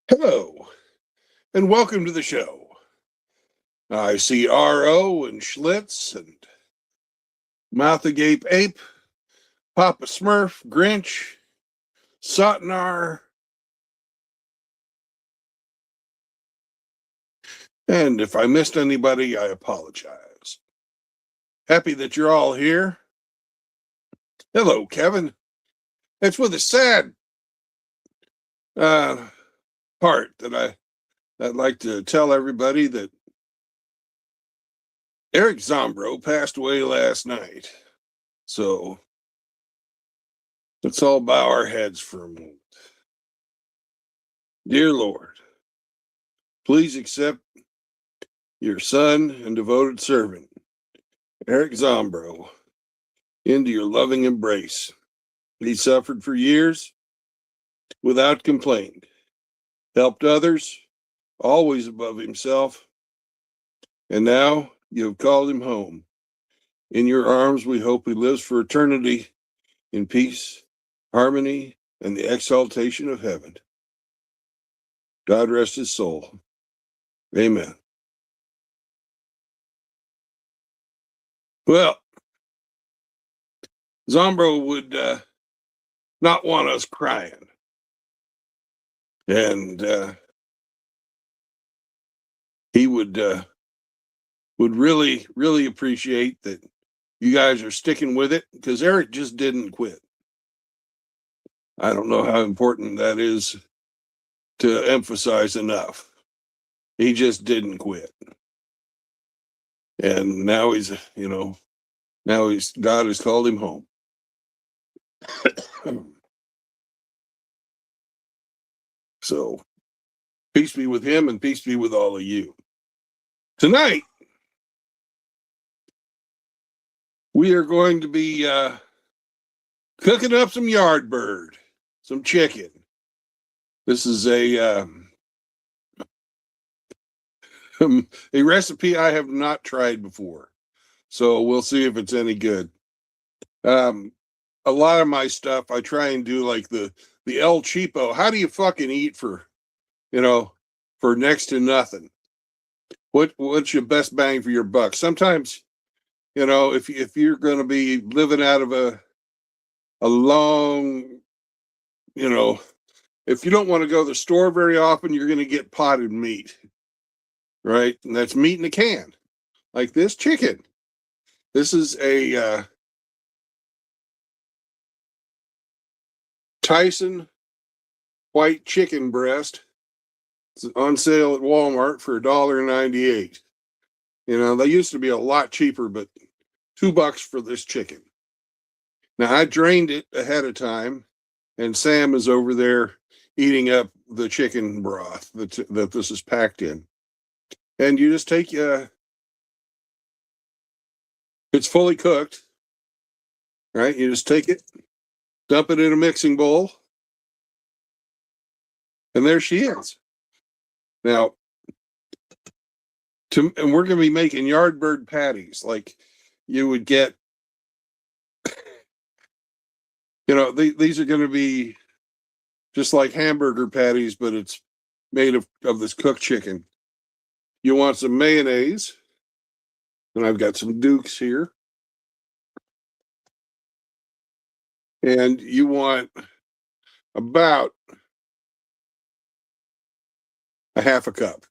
Hello, and welcome to the show. I see R.O. and Schlitz and Mouth Agape Ape, Papa Smurf, Grinch, Sotnar, and if I missed anybody, I apologize. Happy that you're all here. Hello, Kevin. It's with a sad uh, part that I'd like to tell everybody that Eric Zombro passed away last night. So let's all bow our heads for a moment. Dear Lord, please accept your son and devoted servant, Eric Zombro, into your loving embrace. He suffered for years without complaint, helped others, always above himself, and now you have called him home. In your arms, we hope he lives for eternity in peace, harmony, and the exaltation of heaven. God rest his soul. Amen. Well, Zombro would not want us crying. And he would really appreciate that you guys are sticking with it because Eric just didn't quit. I don't know how important that is to emphasize enough. He just didn't quit. And now God has called him home. So peace be with him and peace be with all of you. Tonight, we are going to be cooking up some yard bird, some chicken. This is a recipe I have not tried before. So we'll see if it's any good. A lot of my stuff, I try and do like the El Cheapo. How do you fucking eat for next to nothing? What's your best bang for your buck? Sometimes, if you're going to be living out of a long, if you don't want to go to the store very often, you're going to get potted meat, right? And that's meat in a can, like this chicken. This is a Tyson white chicken breast. It's on sale at Walmart for $1.98. They used to be a lot cheaper, but $2 for this chicken. Now I drained it ahead of time, and Sam is over there eating up the chicken broth that this is packed in. And you just take it's fully cooked, right? You just take it, dump it in a mixing bowl, and there she is. Now, and we're going to be making yard bird patties like you would get. These are going to be just like hamburger patties, but it's made of this cooked chicken. You want some mayonnaise, and I've got some Dukes here. And you want about a half a cup.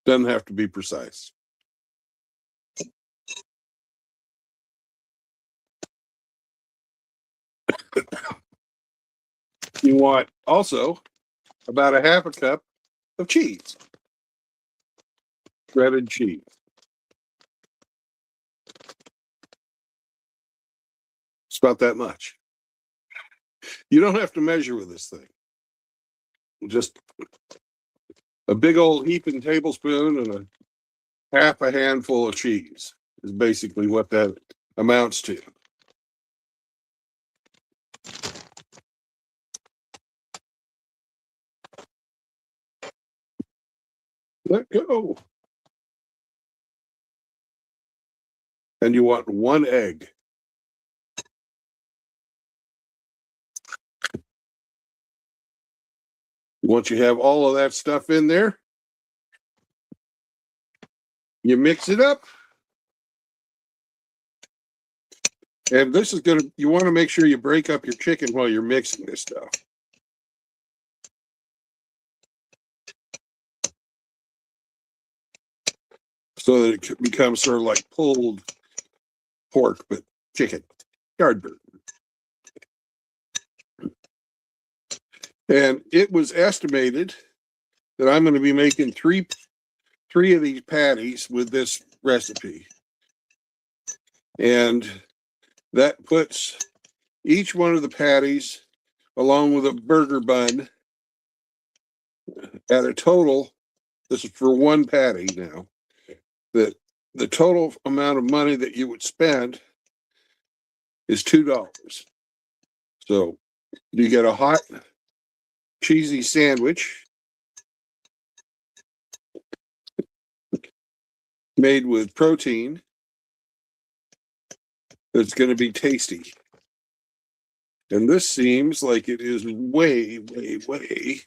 Doesn't have to be precise. You want also about a half a cup of cheese, shredded cheese. It's about that much. You don't have to measure with this thing. Just a big old heaping tablespoon and a half a handful of cheese is basically what that amounts to. Let go. And you want one egg. Once you have all of that stuff in there, you mix it up. And this is going to, you want to make sure you break up your chicken while you're mixing this stuff. So that it becomes sort of like pulled pork, but chicken, yard bird. And it was estimated that I'm going to be making three of these patties with this recipe. And that puts each one of the patties along with a burger bun at a total, this is for one patty now, that the total amount of money that you would spend is $2. So you get a hot, cheesy sandwich made with protein that's going to be tasty. And this seems like it is way, way, way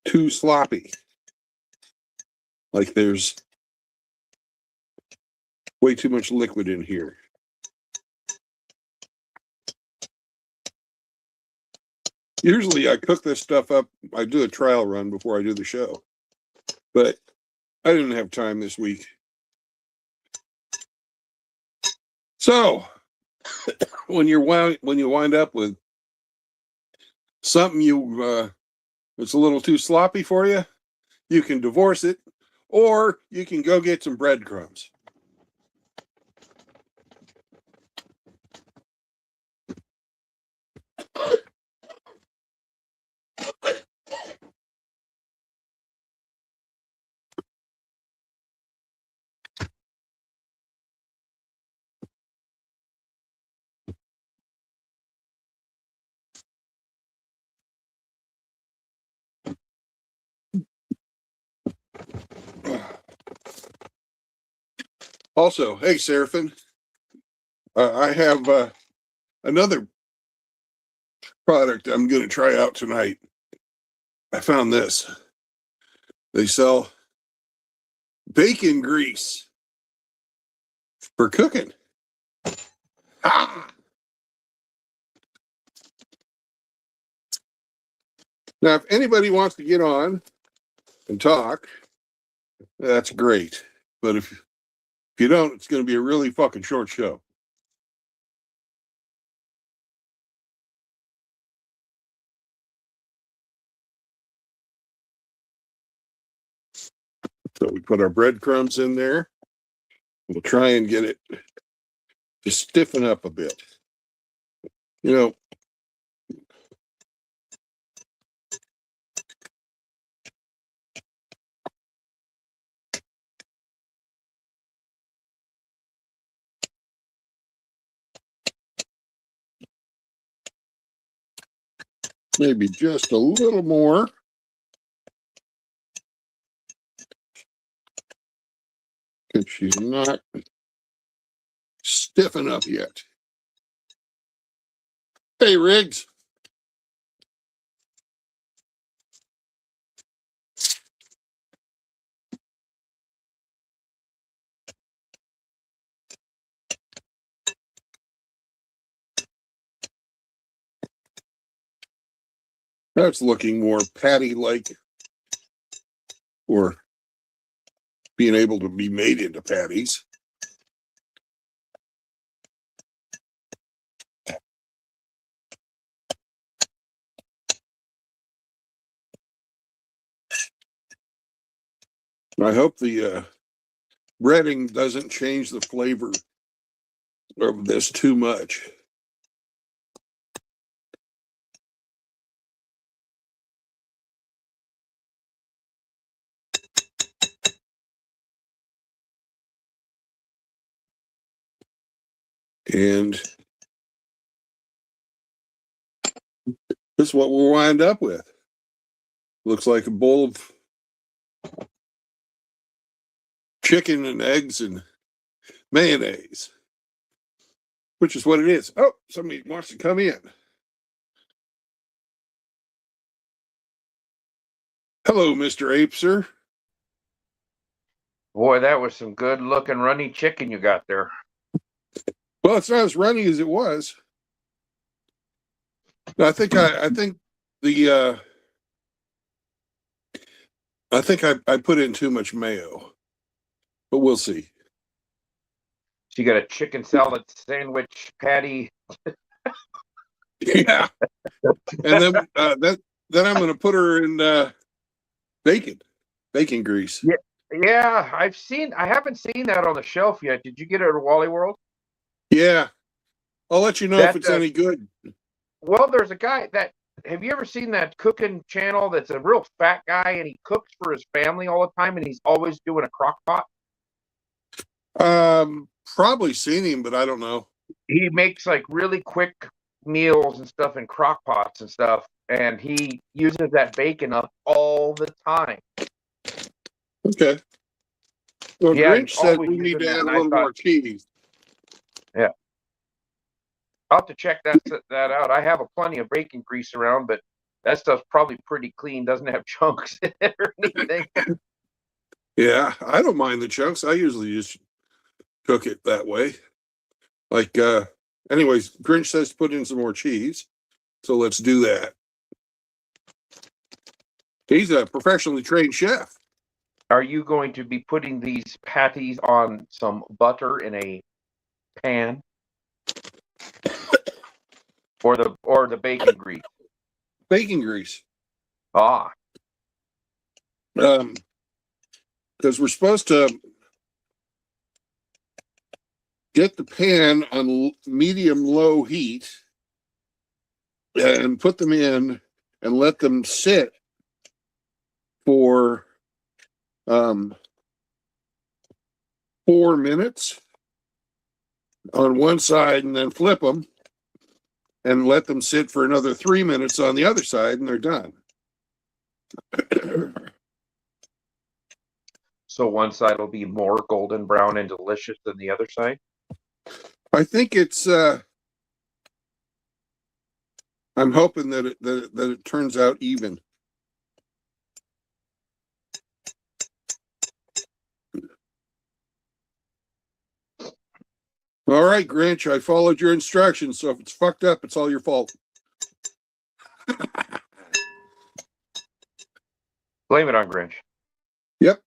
too sloppy. Like there's way too much liquid in here. Usually I cook this stuff up. I do a trial run before I do the show. But I didn't have time this week. So when you wind up with something it's a little too sloppy for you, you can divorce it, or you can go get some breadcrumbs. Also, hey, Seraphin, I have another product I'm going to try out tonight. I found this. They sell bacon grease for cooking. Ah! Now, if anybody wants to get on and talk, that's great. But if you don't, it's going to be a really fucking short show. So we put our breadcrumbs in there. We'll try and get it to stiffen up a bit. You know, maybe just a little more. Because she's not stiff enough yet. Hey, Riggs. That's looking more patty-like, or being able to be made into patties. I hope the breading doesn't change the flavor of this too much. And this is what we'll wind up with. Looks like a bowl of chicken and eggs and mayonnaise, which is what it is. Oh, somebody wants to come in. Hello, Mr. Ape, sir. Boy, that was some good looking runny chicken you got there. Well, it's not as runny as it was. I think the I think I put in too much mayo, but we'll see. So you got a chicken salad sandwich patty. Yeah, and then I'm going to put her in bacon grease. Yeah, I haven't seen that on the shelf yet. Did you get it at Wally World? Yeah, I'll let you know if That it's any good. well, there's a guy that have you ever seen that cooking channel that's a real fat guy and he cooks for his family all the time and he's always doing a crock pot? Probably seen him, but I don't know. He makes like really quick meals and stuff in crock pots and stuff, and he uses that bacon up all the time. Okay. Well, Yeah, Grinch said we need to add a little more cheese. Yeah. I'll have to check that out. I have a plenty of bacon grease around, but that stuff's probably pretty clean. Doesn't have chunks in it or anything. Yeah, I don't mind the chunks. I usually just cook it that way. Like, anyways, Grinch says to put in some more cheese. So let's do that. He's a professionally trained chef. Are you going to be putting these patties on some butter in a pan? Or the bacon grease? Bacon grease. Ah. Because we're supposed to get the pan on medium low heat and put them in and let them sit for 4 minutes on one side and then flip them and let them sit for another 3 minutes on the other side and they're done. So one side will be more golden brown and delicious than the other side? I think it's I'm hoping that it turns out even. All right, Grinch, I followed your instructions, so if it's fucked up, it's all your fault. Blame it on Grinch. Yep.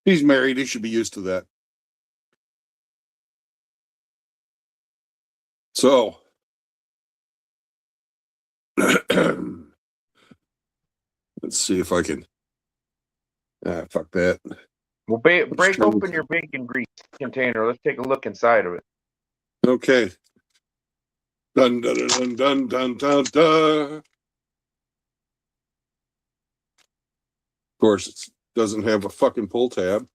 He's married. He should be used to that. So, let's see if I can. Fuck that. Well, break open your bacon grease container. Let's take a look inside of it. Okay. Dun dun dun dun dun dun dun. Of course, it doesn't have a fucking pull tab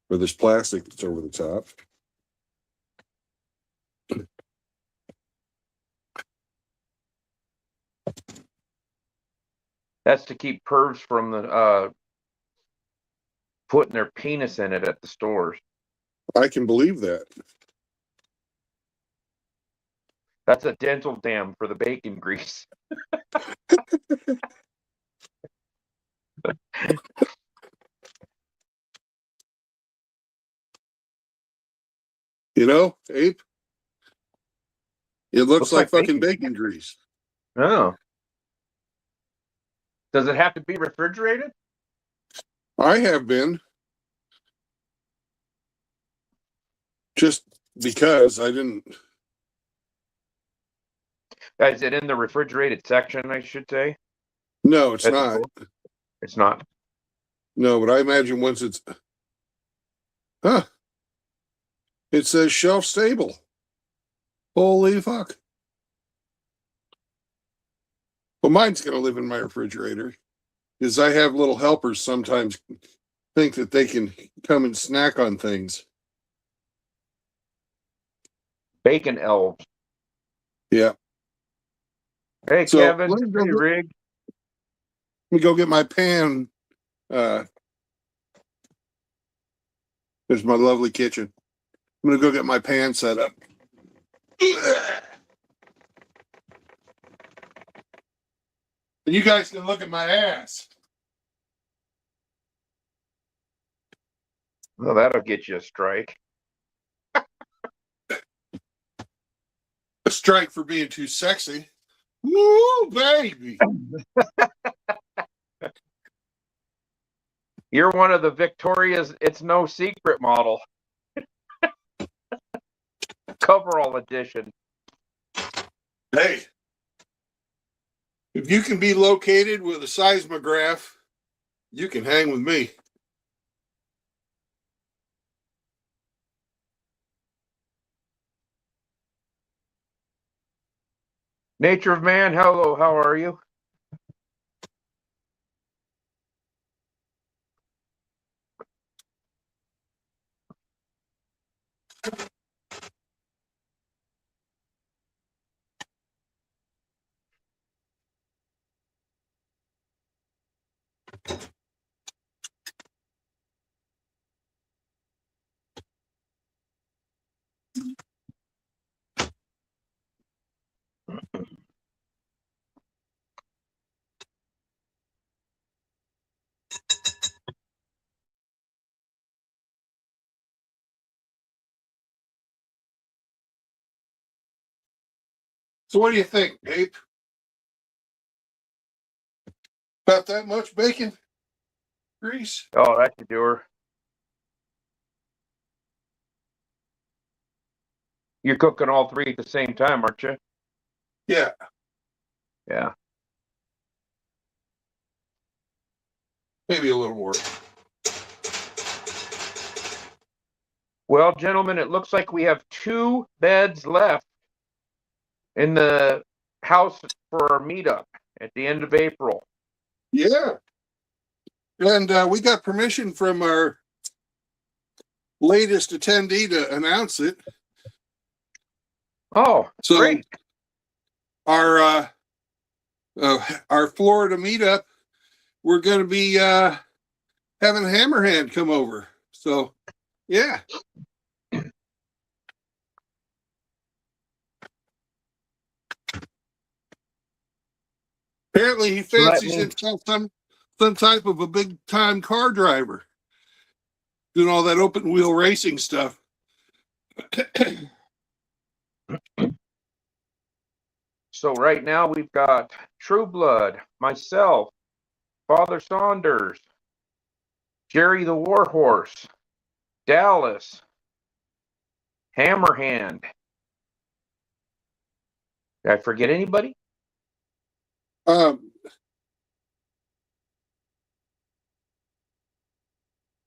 for this plastic that's over the top. That's to keep pervs from the putting their penis in it at the stores. I can believe that. That's a dental dam for the bacon grease. You know, Ape? It looks like fucking bacon grease. Oh. Does it have to be refrigerated? I have been. Just because I didn't. Is it in the refrigerated section, I should say? No, it's not. It's not. No, but I imagine once it's. Huh. It says shelf stable. Holy fuck. Well, mine's going to live in my refrigerator because I have little helpers sometimes think that they can come and snack on things. Bacon elves. Yeah. Hey, so, Kevin. Hey, Rig. Let me go get my pan. There's my lovely kitchen. I'm going to go get my pan set up. And you guys can look at my ass. Well, that'll get you a strike. A strike for being too sexy. Woo, baby. You're one of the Victoria's It's No Secret model. Coverall edition. Hey, if you can be located with a seismograph, you can hang with me. Nature of Man, hello, how are you? So what do you think, Abe? About that much bacon grease? Oh, that should do her. You're cooking all three at the same time, aren't you? Yeah. Yeah. Maybe a little more. Well, gentlemen, it looks like we have 2 beds left in the house for our meetup at the end of April. Yeah. And we got permission from our latest attendee to announce it. Oh, So great. our Florida meetup, we're going to be having Hammerhand come over. So, yeah. Apparently, he fancies himself some type of a big time car driver, doing all that open wheel racing stuff. So right now we've got True Blood, myself, Father Saunders, Jerry the Warhorse, Dallas, Hammerhand. Did I forget anybody? I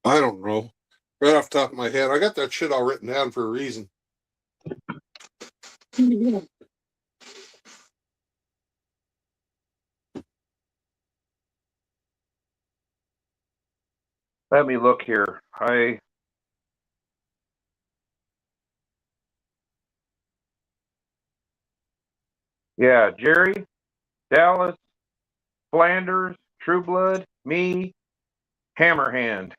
don't know. Right off the top of my head. I got that shit all written down for a reason. Let me look here. Yeah, Jerry, Dallas, Flanders, True Blood, me, Hammerhand.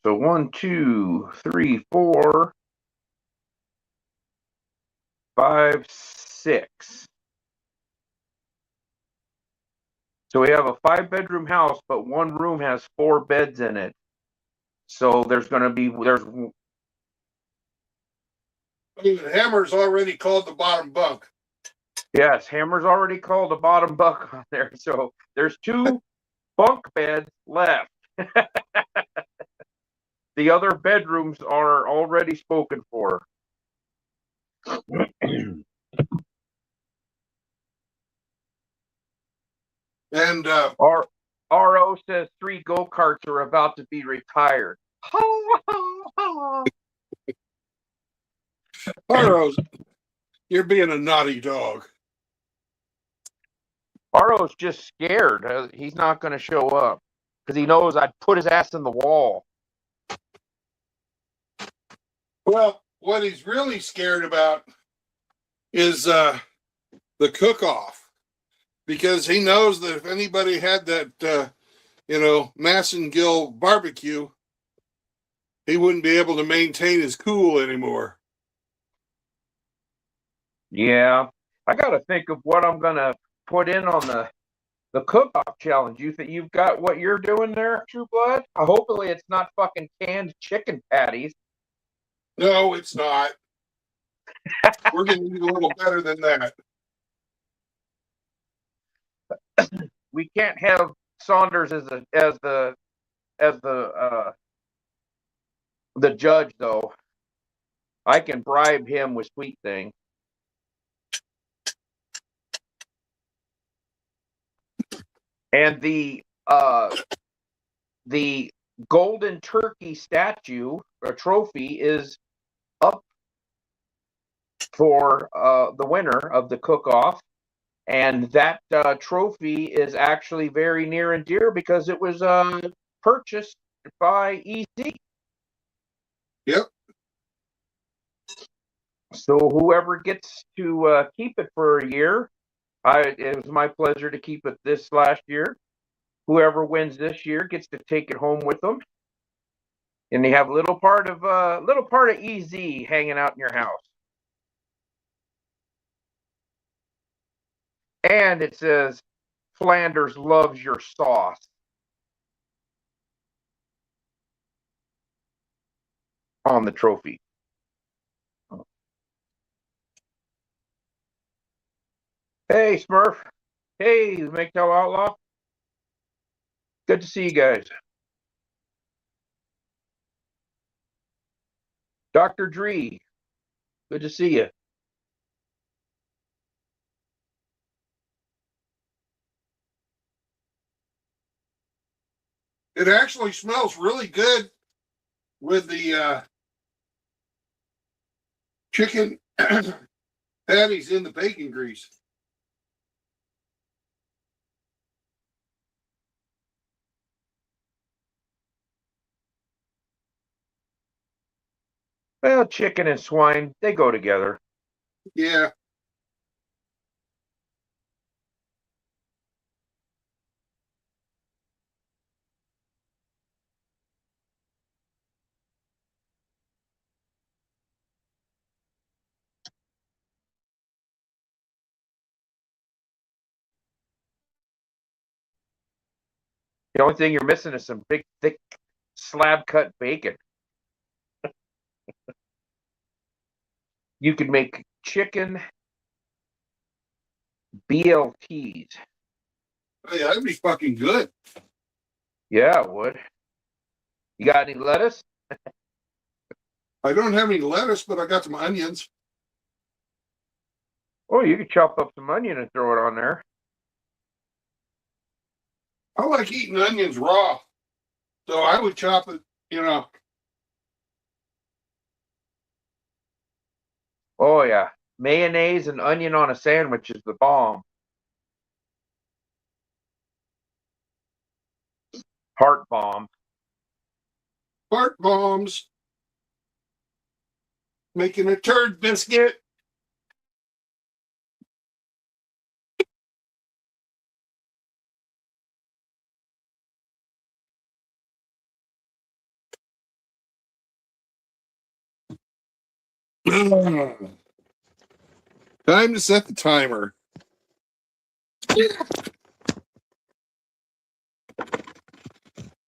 So 1, 2, 3, 4, 5, 6. So we have a 5-bedroom house, but one room has 4 beds in it. So there's Hammer's already called the bottom bunk. yes, Hammer's already called a bottom bunk on there. So there's 2 bunk beds left. The other bedrooms are already spoken for. And RO says 3 go-karts are about to be retired. Rose, you're being a naughty dog. RO's just scared. He's not going to show up because he knows I'd put his ass in the wall. Well, what he's really scared about is the cook-off, because he knows that if anybody had that, Massengill barbecue, he wouldn't be able to maintain his cool anymore. Yeah, I got to think of what I'm going to put in on the The cook-off challenge. You think you've got what you're doing there, True Blood? Hopefully, it's not fucking canned chicken patties. No, it's not. We're going to do a little better than that. We can't have Saunders as the judge, though. I can bribe him with Sweet Thing. And the golden turkey statue or trophy is up for the winner of the cook-off. And that trophy is actually very near and dear because it was purchased by EZ. Yep. So whoever gets to keep it for a year, it was my pleasure to keep it this last year. Whoever wins this year gets to take it home with them, and they have a little part of EZ hanging out in your house. And it says, Flanders loves your sauce on the trophy. Hey, Smurf. Hey, MGTOW Outlaw. Good to see you guys. Dr. Dree. Good to see you. It actually smells really good with the chicken patties in the bacon grease. Well, chicken and swine, they go together. Yeah. The only thing you're missing is some big, thick, slab-cut bacon. You could make chicken BLTs. Oh, yeah, that'd be fucking good. Yeah, it would. You got any lettuce? I don't have any lettuce, but I got some onions. Oh, you could chop up some onion and throw it on there. I like eating onions raw. So I would chop it, Oh, yeah. Mayonnaise and onion on a sandwich is the bomb. Heart bomb. Fart bombs. Making a turd biscuit. Time to set the timer. Come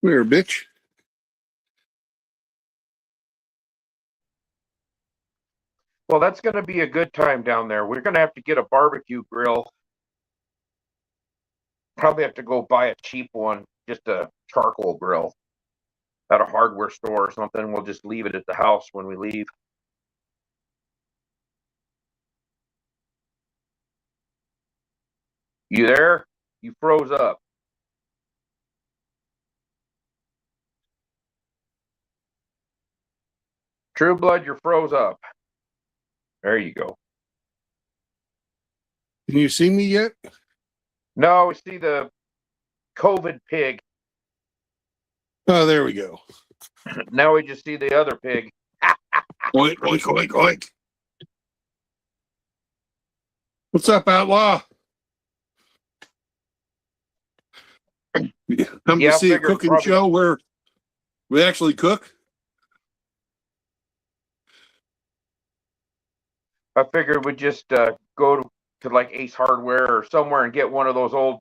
here, bitch. Well, that's going to be a good time down there. We're going to have to get a barbecue grill. Probably have to go buy a cheap one, just a charcoal grill at a hardware store or something. We'll just leave it at the house when we leave. You there? You froze up. True Blood, you're froze up. There you go. Can you see me yet? No, we see the COVID pig. Oh, there we go. Now we just see the other pig. Oink, oink, oink, oink. What's up, Outlaw? Come to see a cooking show where we actually cook? I figured we'd just go to like Ace Hardware or somewhere and get one of those old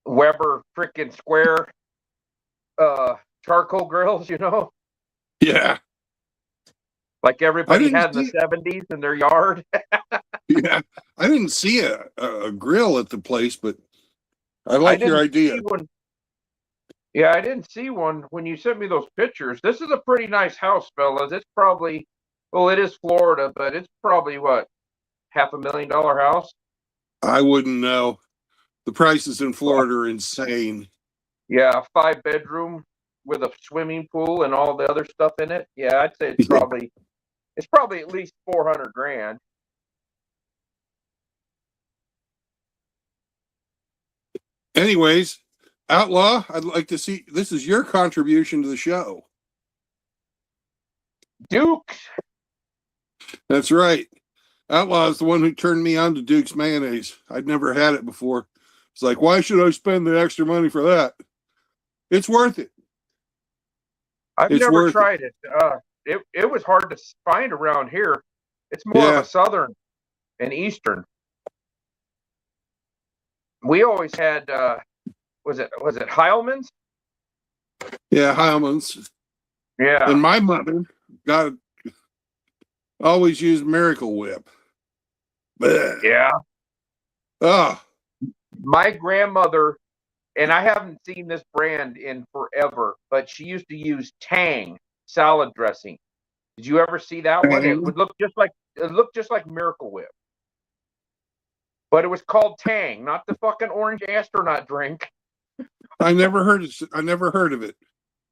Weber freaking square charcoal grills, Yeah. like I everybody didn't had in the see 70s in their yard. yeah. I didn't see a grill at the place, but I I like your didn't idea. see one. Yeah, I didn't see one when you sent me those pictures. This is a pretty nice house, fellas. It's probably, well, it is Florida, but it's probably what, $500,000 house? I wouldn't know. The prices in Florida are insane. Yeah, 5 bedroom with a swimming pool and all the other stuff in it. Yeah, I'd say Yeah. it's probably at least 400 grand. Anyways, Outlaw, I'd like to see this is your contribution to the show. Dukes. That's right. Outlaw is the one who turned me on to Duke's mayonnaise. I'd never had it before. It's like, why should I spend the extra money for that? It's worth it. I've It's never worth it. tried it. It was hard to find around here. It's more of Yeah. a southern and eastern. We always had was it Heilman's? Yeah, Heilman's. Yeah. And my mother got always used Miracle Whip. Blech. Yeah. Oh, My grandmother, and I haven't seen this brand in forever, but she used to use Tang salad dressing. Did you ever see that one? It looked just like Miracle Whip. But it was called Tang, not the fucking orange astronaut drink. I never heard of it.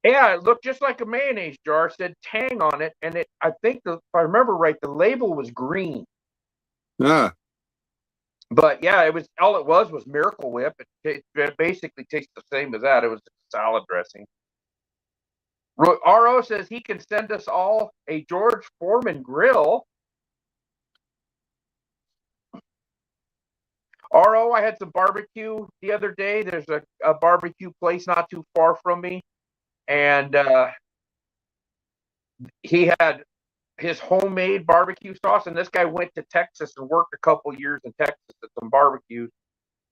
Yeah, it looked just like a mayonnaise jar, said Tang on it, and I think if I remember right, the label was green. Ah. But yeah, it was Miracle Whip. It basically tastes the same as that. It was salad dressing. RO says he can send us all a George Foreman grill. RO, I had some barbecue the other day. There's a barbecue place not too far from me. And he had his homemade barbecue sauce. And this guy went to Texas and worked a couple years in Texas at some barbecues.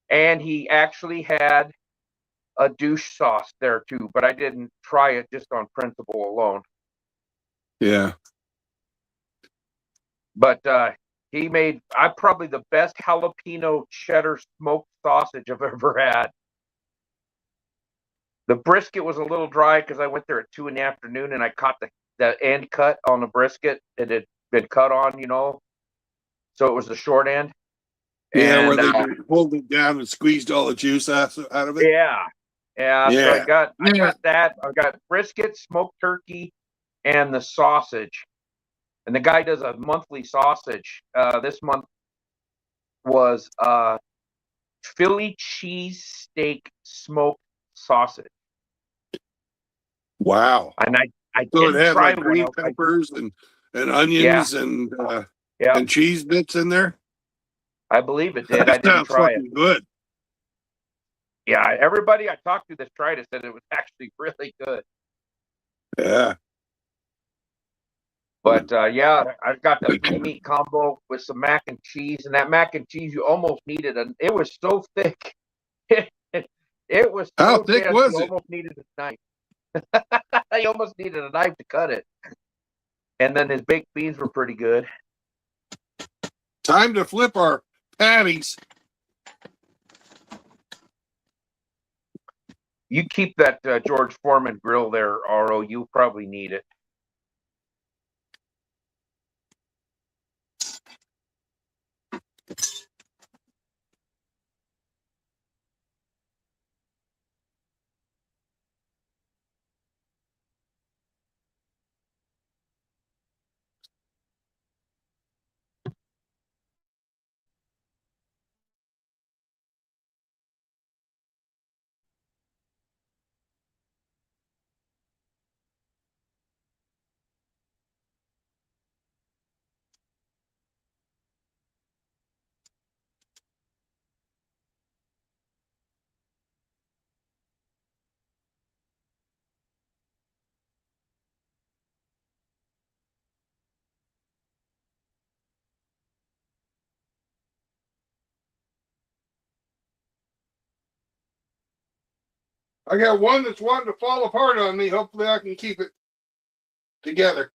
And he actually had a douche sauce there too, but I didn't try it just on principle alone. Yeah. But he made probably the best jalapeno cheddar smoked sausage I've ever had. The brisket was a little dry because I went there at 2 p.m. and I caught the end cut on the brisket. It had been cut on, so it was the short end. Yeah, and, where they pulled it down and squeezed all the juice out of it. Yeah. So Yeah. I got that. I got brisket, smoked turkey, and the sausage. And the guy does a monthly sausage. This month was Philly cheesesteak smoked sausage. Wow. And I So it didn't had try like green one. peppers and onions and cheese bits in there. I believe it did. I That didn't sounds try fucking it. good. Yeah, everybody I talked to that's tried it said it was actually really good. Yeah. But I've got the beef meat combo with some mac and cheese, and that mac and cheese you almost needed it was so thick. It was so How thick dense, was you it? almost needed a knife. I almost needed a knife to cut it. And then his baked beans were pretty good. Time to flip our patties. You keep that George Foreman grill there, RO. You'll probably need it. I got one that's wanting to fall apart on me. Hopefully I can keep it together.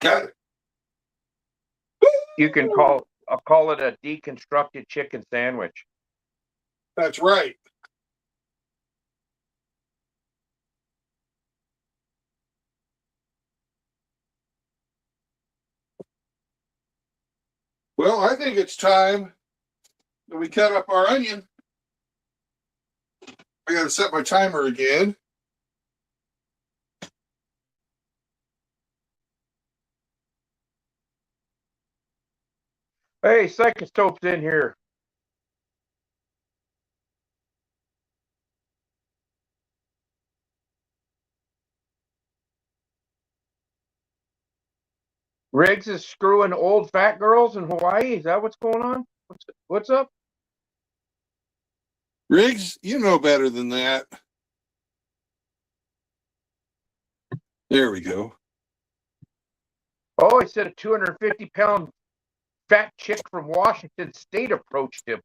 Got it. I'll call it a deconstructed chicken sandwich. That's right. Well, I think it's time that we cut up our onion. I got to set my timer again. Hey, Psychostope's in here. Riggs is screwing old fat girls in Hawaii. Is that what's going on? What's up? Riggs, you know better than that. There we go. Oh, he said a 250-pound fat chick from Washington State approached him.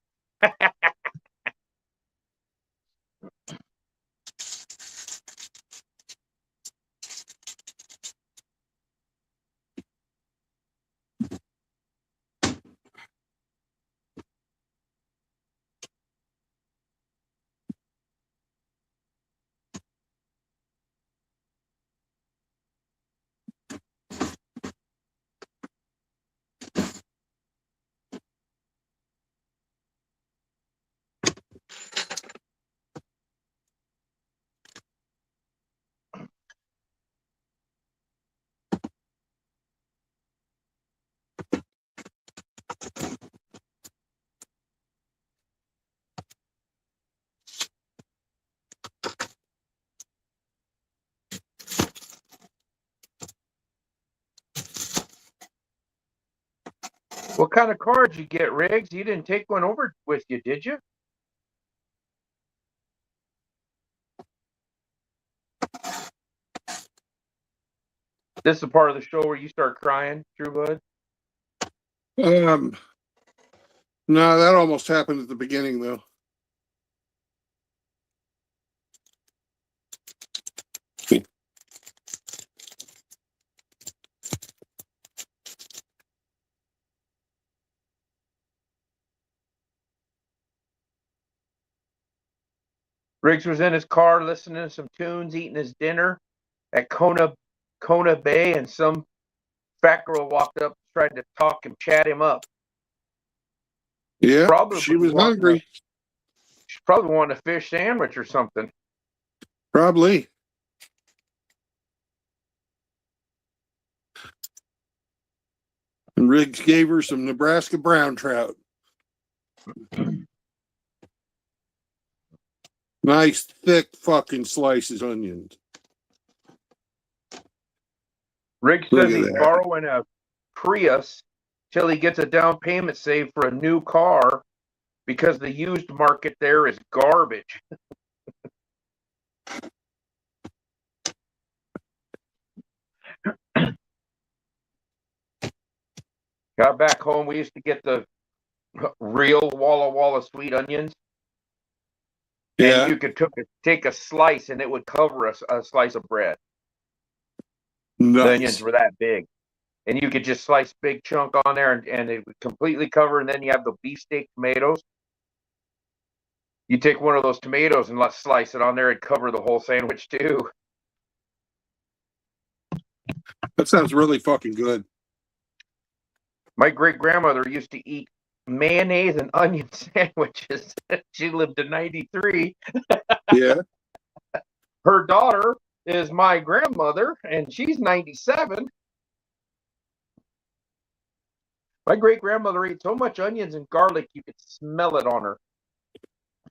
What kind of car did you get, Riggs? You didn't take one over with you, did you? This is the part of the show where you start crying, True Blood? No, that almost happened at the beginning, though. Riggs was in his car listening to some tunes, eating his dinner at Kona Bay, and some fat girl walked up, tried to talk him, chat him up. Yeah, Probably she was hungry. She probably wanted a fish sandwich or something. Probably. And Riggs gave her some Nebraska brown trout. Nice, thick fucking slices of onions. Riggs Look says at he's that. borrowing a Prius till he gets a down payment saved for a new car because the used market there is garbage. Got back home, we used to get the real Walla Walla sweet onions. Yeah. And you could take a slice and it would cover a slice of bread. Nice. The onions were that big. And you could just slice big chunk on there and it would completely cover. And then you have the beefsteak tomatoes. You take one of those tomatoes and let's slice it on there and cover the whole sandwich too. That sounds really fucking good. My great grandmother used to eat mayonnaise and onion sandwiches. She lived to 93. Yeah. Her daughter is my grandmother, and she's 97. My great grandmother ate so much onions and garlic you could smell it on her.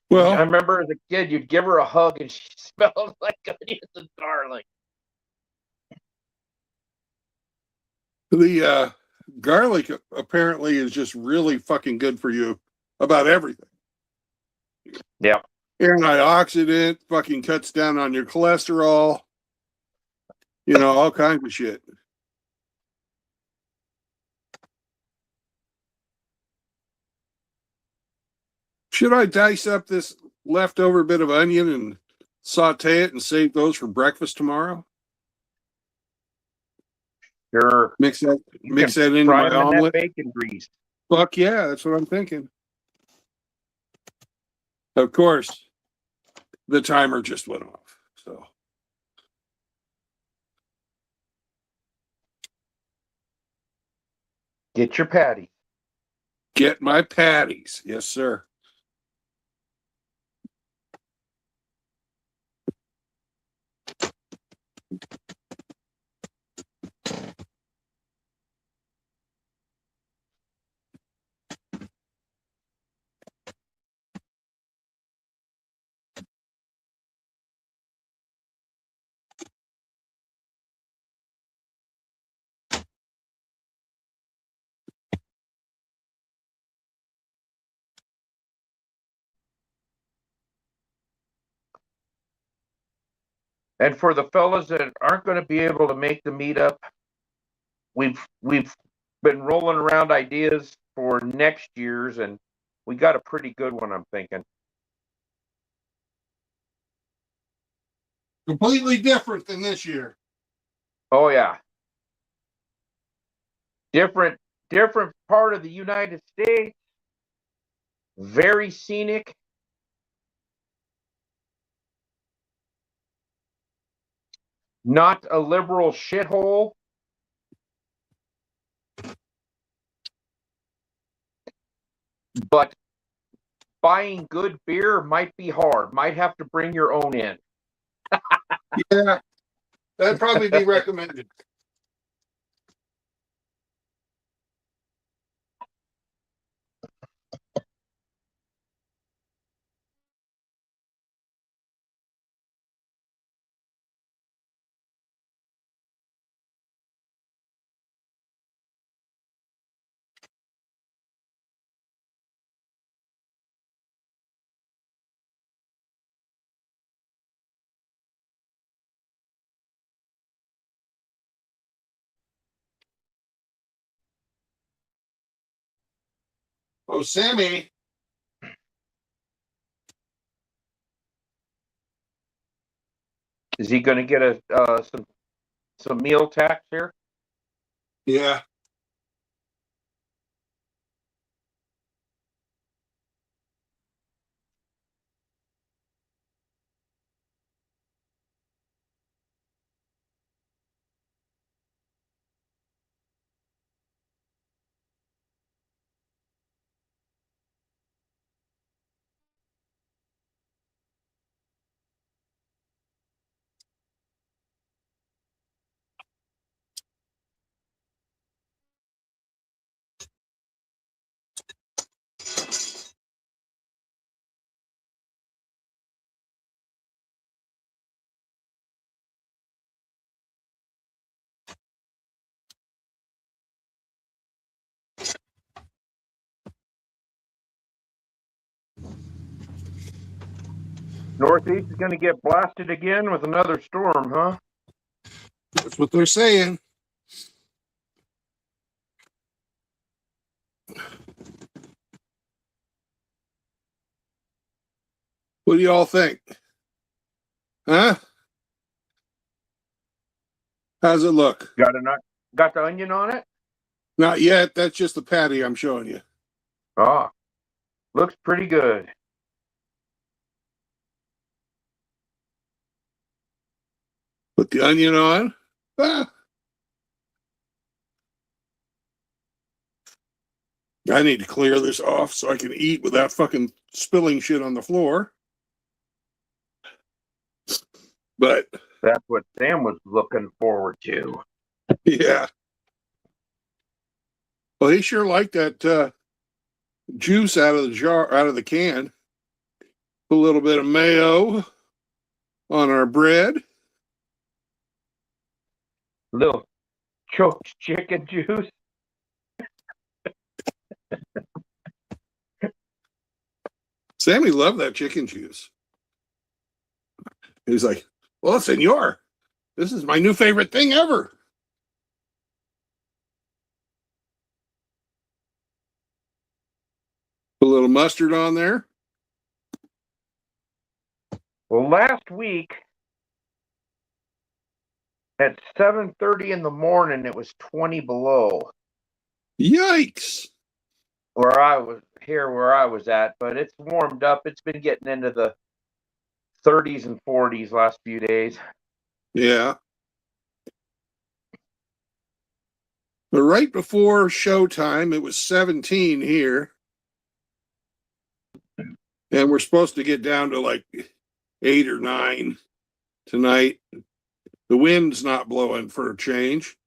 Well, I remember as a kid, you'd give her a hug and she smelled like onions and garlic. The garlic apparently is just really fucking good for you about everything. Yeah. Antioxidant, fucking cuts down on your cholesterol, all kinds of shit. Should I dice up this leftover bit of onion and saute it and save those for breakfast tomorrow? Sure. Mix that into Fry my them in that omelet. bacon grease. Fuck yeah, that's what I'm thinking. Of course, the timer just went off. So Get your patty. get my patties. Yes, sir. And for the fellas that aren't going to be able to make the meetup, we've been rolling around ideas for next year's, and we got a pretty good one, I'm thinking. Completely different than this year. Oh yeah. Different part of the United States. Very scenic. Not a liberal shithole. But buying good beer might be hard. Might have to bring your own in. Yeah, that'd probably be recommended. Oh, Sammy. Is he going to get some meal tax here? Yeah. Northeast is going to get blasted again with another storm, huh? That's what they're saying. What do y'all think? Huh? How's it look? Got the onion on it? Not yet. That's just the patty I'm showing you. Ah, looks pretty good. Put the onion on. Ah. I need to clear this off so I can eat without fucking spilling shit on the floor. But That's what Sam was looking forward to. yeah. Well, he sure liked that juice out of the jar, out of the can. Put a little bit of mayo on our bread. Little choked chicken juice. Sammy loved that chicken juice. He was like, well, senor, this is my new favorite thing ever. Put a little mustard on there. Well, last week at 7:30 in the morning, it was 20 below Yikes. where I was at, but it's warmed up. It's been getting into the 30s and 40s last few days. Yeah. But right before showtime, it was 17 here. And we're supposed to get down to like 8 or 9 tonight. The wind's not blowing for a change.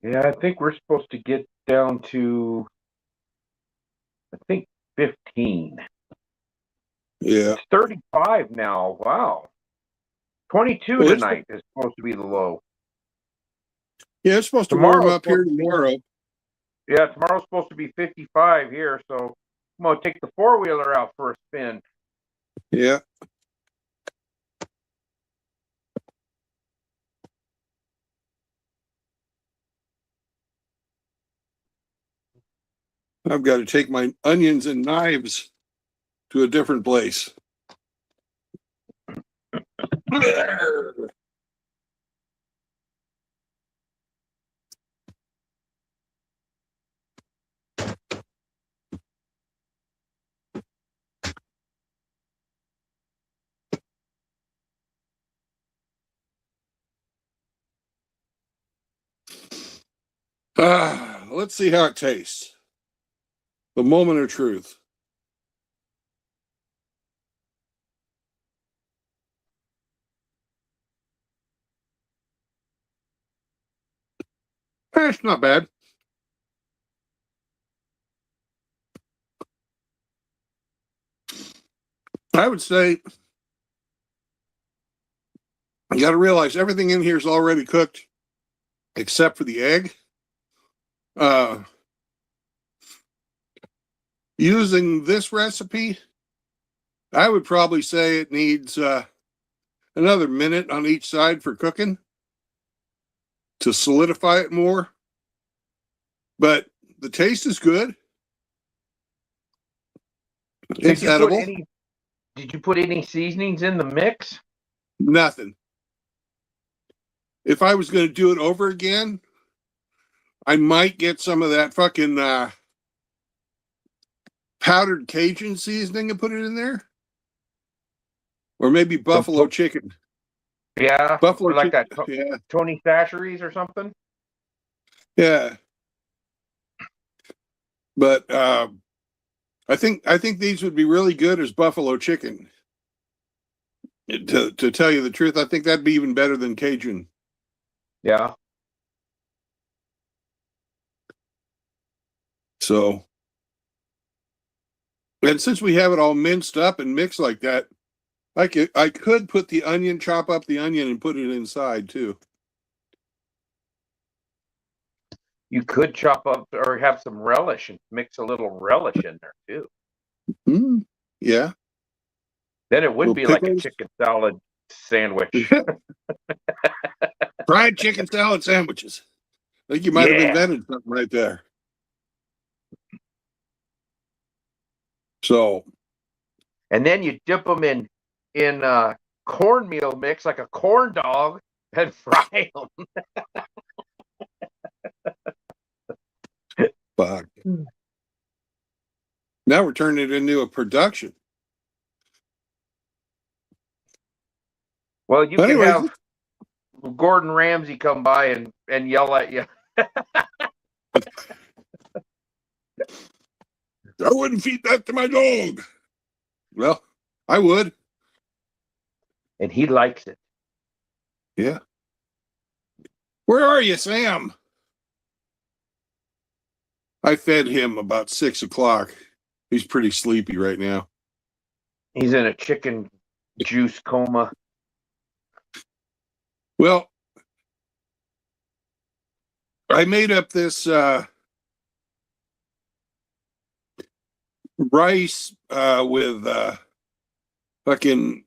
Yeah, I think we're supposed to get down to, I think, 15. Yeah. It's 35 now. Wow. 22 Well, tonight is supposed to be the low. Yeah, it's supposed to Tomorrow warm it's up here supposed to be- tomorrow. Yeah, tomorrow's supposed to be 55 here, so I'm going to take the four-wheeler out for a spin. Yeah. I've got to take my onions and knives to a different place. Let's see how it tastes. The moment of truth. It's not bad. I would say you got to realize everything in here is already cooked except for the egg. Using this recipe, I would probably say it needs another minute on each side for cooking to solidify it more. But the taste is good. It's edible. Did you put any seasonings in the mix? Nothing. If I was going to do it over again, I might get some of that fucking powdered Cajun seasoning and put it in there. Or maybe buffalo chicken. Yeah, Buffalo like chicken. that Yeah. Tony Chachere's or something? Yeah. But I think these would be really good as buffalo chicken. To tell you the truth, I think that'd be even better than Cajun. Yeah. So, and since we have it all minced up and mixed like that, I could put the onion, chop up the onion and put it inside too. You could chop up or have some relish and mix a little relish in there too. Yeah. Then it would be pickles. like a chicken salad sandwich. Fried chicken salad sandwiches. I think you might have invented something right there. So. And then you dip them in cornmeal mix like a corn dog and fry them. Fuck. Now we're turning it into a production. Well, you can have Gordon Ramsay come by and yell at you. I wouldn't feed that to my dog. Well, I would. And he likes it. Yeah. Where are you, Sam? I fed him about 6 o'clock. He's pretty sleepy right now. He's in a chicken juice coma. Well, I made up this rice with fucking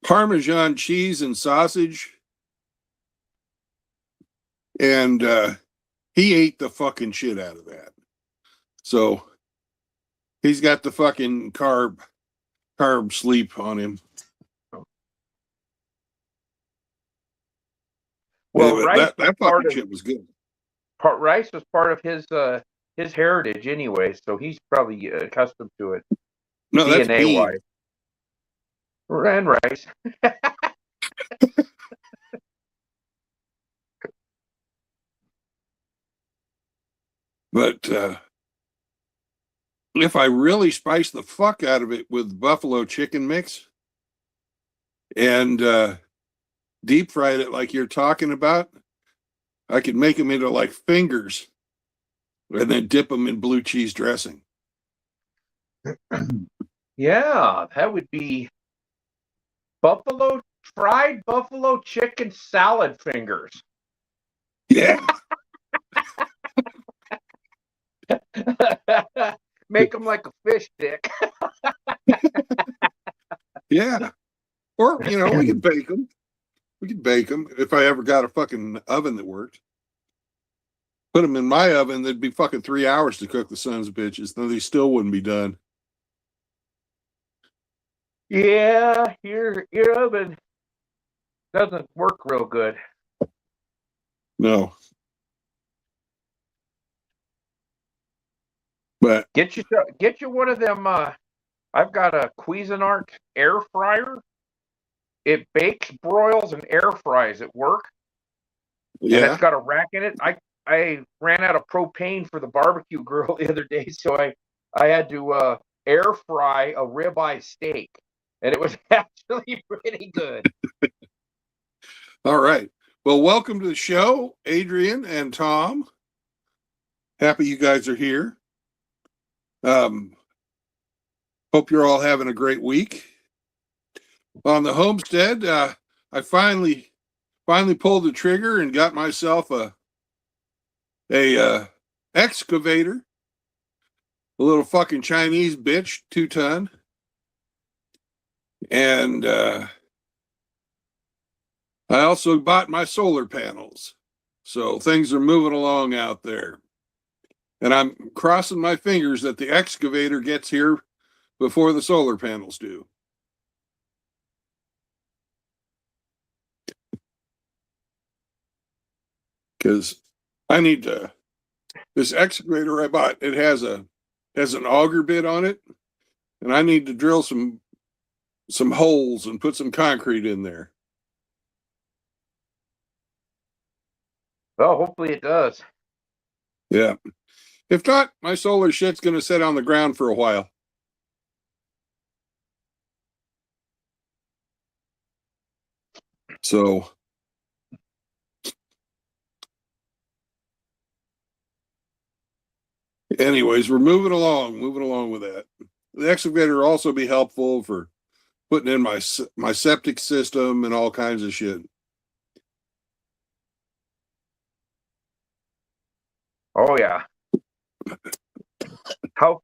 Parmesan cheese and sausage. And he ate the fucking shit out of that. So he's got the fucking carb sleep on him. Well, Yeah, rice that fucking shit was good. rice was part of his heritage anyway, so he's probably accustomed to it No, that's DNA bean. wise. And rice. But if I really spice the fuck out of it with buffalo chicken mix and deep fried it like you're talking about, I could make them into like fingers and then dip them in blue cheese dressing. Yeah, that would be fried buffalo chicken salad fingers. Yeah. Make them like a fish stick. Yeah. Or, we could bake them. We could bake them if I ever got a fucking oven that worked. Put them in my oven, they'd be fucking 3 hours to cook the sons of bitches. Then they still wouldn't be done. Yeah, your oven doesn't work real good. No. But get you one of them. I've got a Cuisinart air fryer. It bakes, broils, and air fries at work. yeah, and it's got a rack in it. I ran out of propane for the barbecue grill the other day, so I had to air fry a ribeye steak, and it was actually pretty good. All right. Well, welcome to the show, Adrian and Tom. Happy you guys are here. Hope you're all having a great week. On the homestead, I finally pulled the trigger and got myself a excavator, a little fucking Chinese bitch, 2-ton, and I also bought my solar panels. So things are moving along out there. And I'm crossing my fingers that the excavator gets here before the solar panels do. Because I need to, this excavator I bought, it has an auger bit on it, and I need to drill some holes and put some concrete in there. Well, hopefully it does. Yeah. If not, my solar shit's going to sit on the ground for a while. So, anyways, we're moving along with that. The excavator will also be helpful for putting in my septic system and all kinds of shit. Oh yeah. How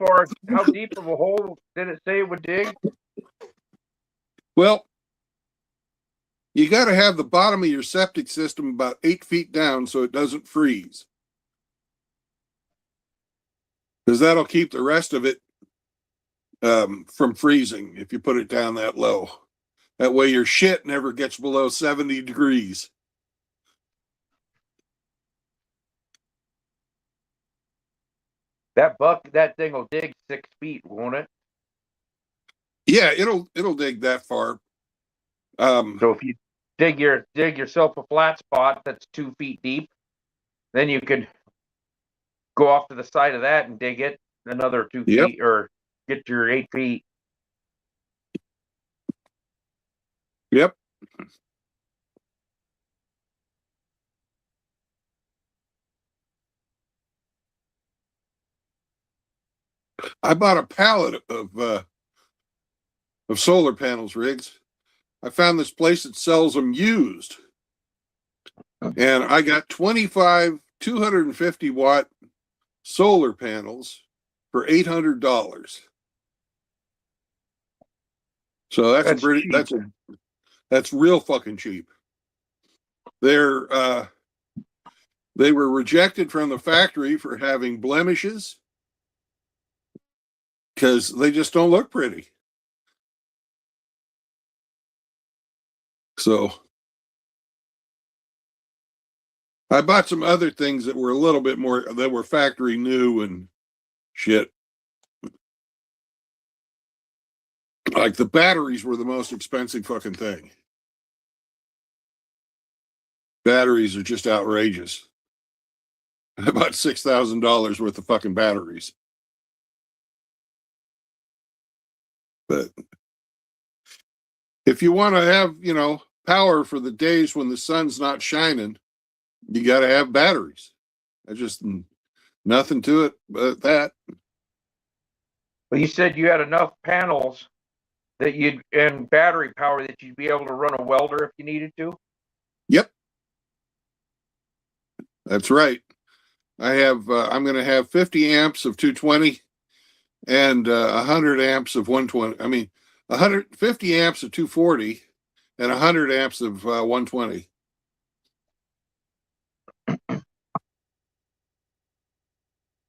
deep of a hole did it say it would dig? Well, you got to have the bottom of your septic system about 8 feet down so it doesn't freeze. Because that'll keep the rest of it from freezing if you put it down that low. That way your shit never gets below 70 degrees. That thing will dig 6 feet, won't it? Yeah, it'll dig that far. So if you dig yourself a flat spot that's 2 feet deep, then you can go off to the side of that and dig it another 2 feet, or get your 8 feet. Yep. I bought a pallet of solar panels, Riggs. I found this place that sells them used. And I got 25 250 watt solar panels for $800. So that's real fucking cheap. They were rejected from the factory for having blemishes because they just don't look pretty. So I bought some other things that were a little bit more, that were factory new and shit. Like the batteries were the most expensive fucking thing. Batteries are just outrageous. I bought $6,000 worth of fucking batteries. But if you want to have, power for the days when the sun's not shining, you got to have batteries. I just, nothing to it but that. Well, you said you had enough panels and battery power that you'd be able to run a welder if you needed to. Yep. That's right. I'm going to have 50 amps of 220 and 100 amps of 120. I mean, 150 amps of 240 and 100 amps of 120.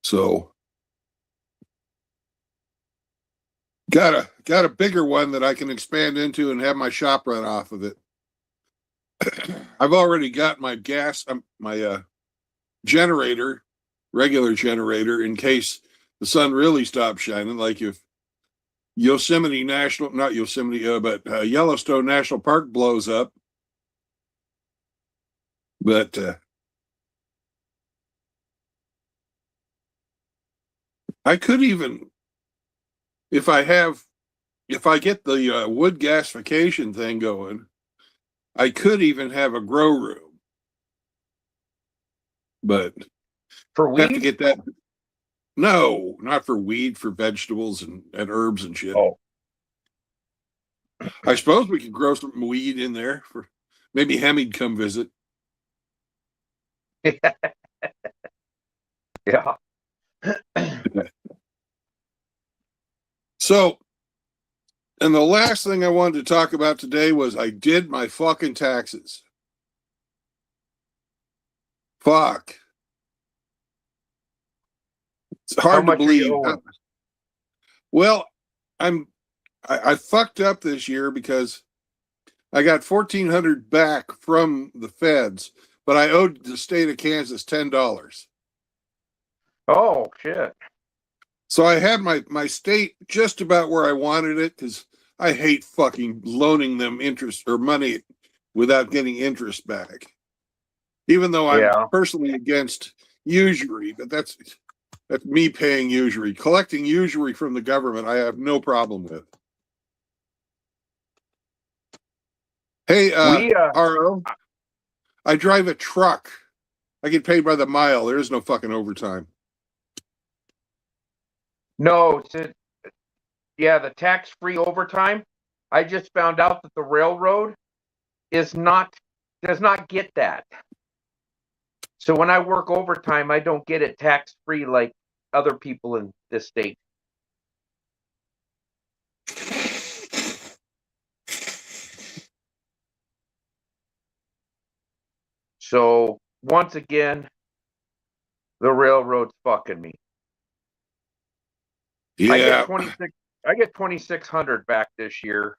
So got a bigger one that I can expand into and have my shop run off of it. I've already got my generator, regular generator, in case the sun really stops shining. Like if Yellowstone National Park blows up. But I could even, if I get the wood gasification thing going, I could even have a grow room. But For have to weed? get that. No, not for weed, for vegetables and herbs and shit. Oh, I suppose we could grow some weed in there for maybe Hemi'd come visit. yeah. So, and the last thing I wanted to talk about today was I did my fucking taxes. Fuck. It's How hard to much are you believe. owing? Well, I fucked up this year because I got $1,400 back from the feds, but I owed the state of Kansas $10. Oh, shit. So I had my state just about where I wanted it, because I hate fucking loaning them interest or money without getting interest back. Even though I'm Yeah. personally against usury, but that's me paying usury. Collecting usury from the government, I have no problem with. Hey, RO, I drive a truck. I get paid by the mile. There is no fucking overtime. No, the tax-free overtime. I just found out that the railroad does not get that. So when I work overtime, I don't get it tax-free like other people in this state. So once again, the railroad's fucking me. Yeah. I get 2,600 back this year.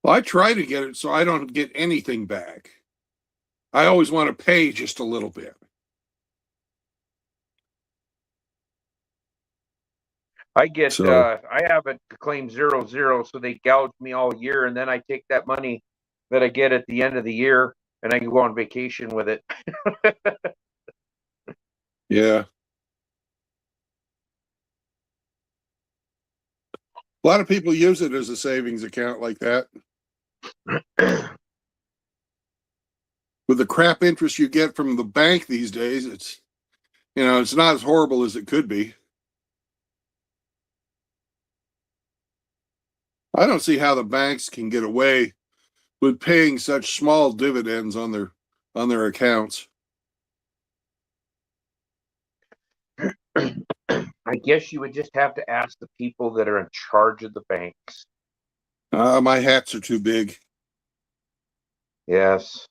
Well, I try to get it so I don't get anything back. I always want to pay just a little bit. I get So, I have it claim 0-0, so they gouge me all year, and then I take that money that I get at the end of the year and I can go on vacation with it. yeah. A lot of people use it as a savings account like that. With the crap interest you get from the bank these days, it's not as horrible as it could be. I don't see how the banks can get away with paying such small dividends on their accounts. I guess you would just have to ask the people that are in charge of the banks. My hats are too big. Yes.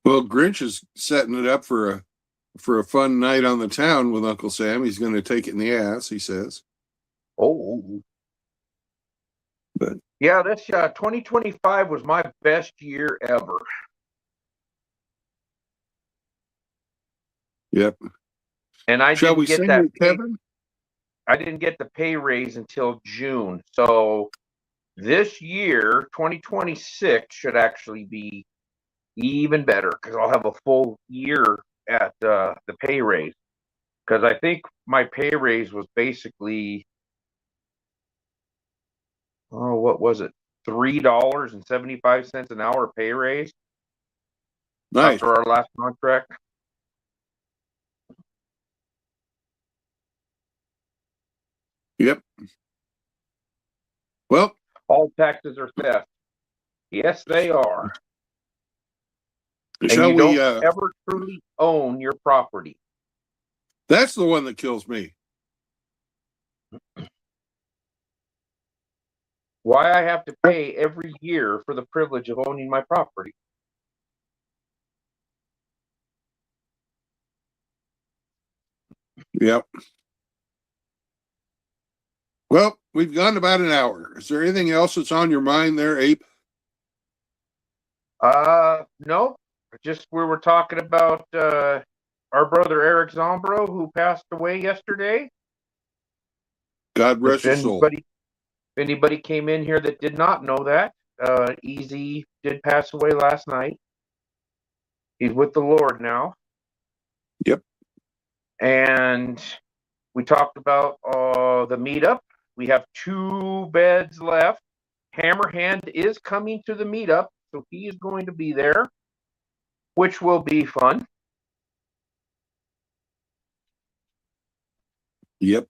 Well, Grinch is setting it up for a fun night on the town with Uncle Sam. He's going to take it in the ass, he says. Oh, But yeah, this 2025 was my best year ever. Yep. And I Shall we didn't sing get that with Kevin? I didn't get the pay raise until June. So this year, 2026, should actually be even better because I'll have a full year at the pay raise. Because I think my pay raise was basically, what was it? $3.75 an hour pay raise Nice. after our last contract. Yep. Well, All taxes are theft. Yes, they are. And shall you we? don't ever truly own your property. That's the one that kills me. Why I have to pay every year for the privilege of owning my property? Yep. Well, we've gone about an hour. Is there anything else that's on your mind there, Ape? No. Just we were talking about our brother Eric Zombro, who passed away yesterday. God rest his soul. If anybody came in here that did not know that, Easy did pass away last night. He's with the Lord now. Yep. And we talked about the meetup. We have 2 beds left. Hammerhand is coming to the meetup, so he is going to be there, which will be fun. Yep.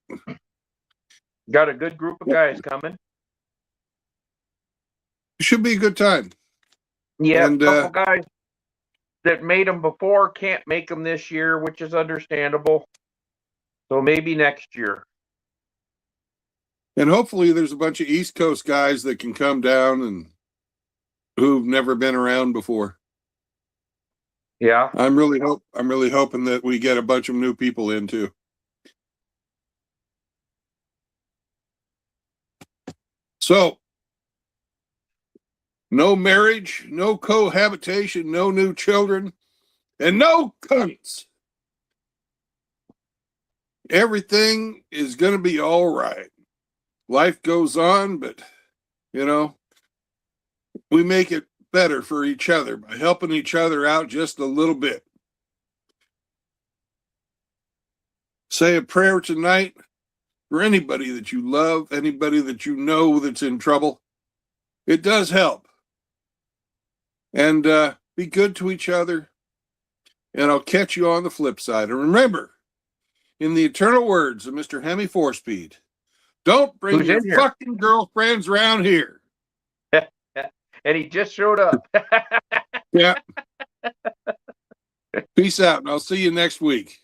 Got a good group of guys coming. It should be a good time. Yeah, And, a couple guys that made them before can't make them this year, which is understandable. So maybe next year. And hopefully there's a bunch of East Coast guys that can come down and who've never been around before. Yeah. I'm really hoping that we get a bunch of new people in too. So, no marriage, no cohabitation, no new children, and no cunts. Everything is going to be all right. Life goes on, but, we make it better for each other by helping each other out just a little bit. Say a prayer tonight for anybody that you love, anybody that you know that's in trouble. It does help. And be good to each other. And I'll catch you on the flip side. And remember, in the eternal words of Mr. Hemi Four-Speed, don't bring your fucking girlfriends around here. And he just showed up. Yeah. Peace out, and I'll see you next week.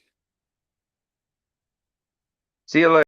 See you later.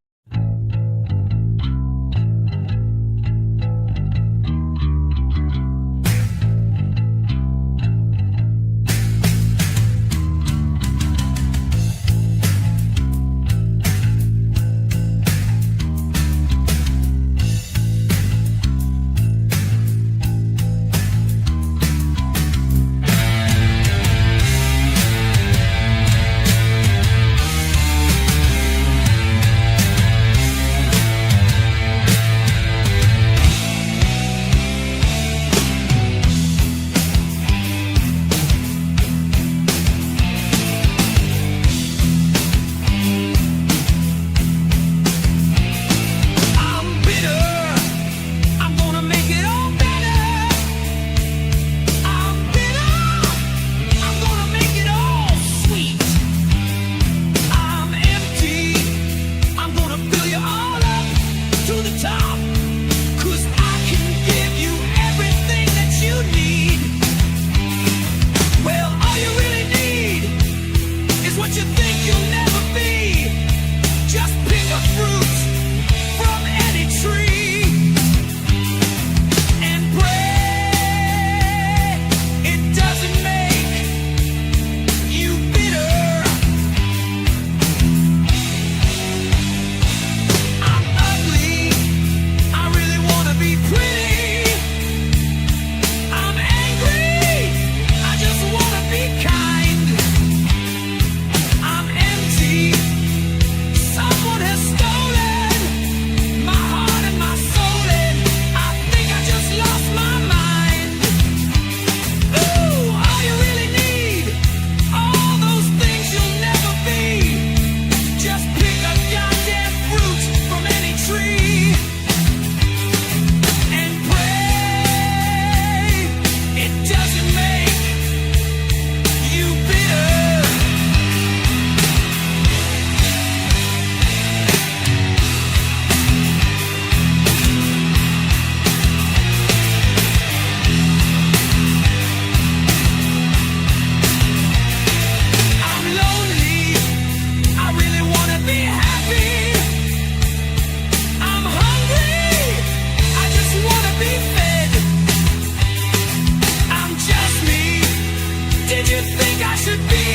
Did you think I should be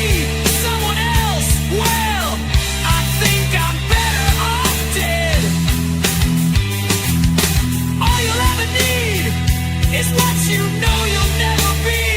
someone else? Well, I think I'm better off dead. All you'll ever need is what you know you'll never be.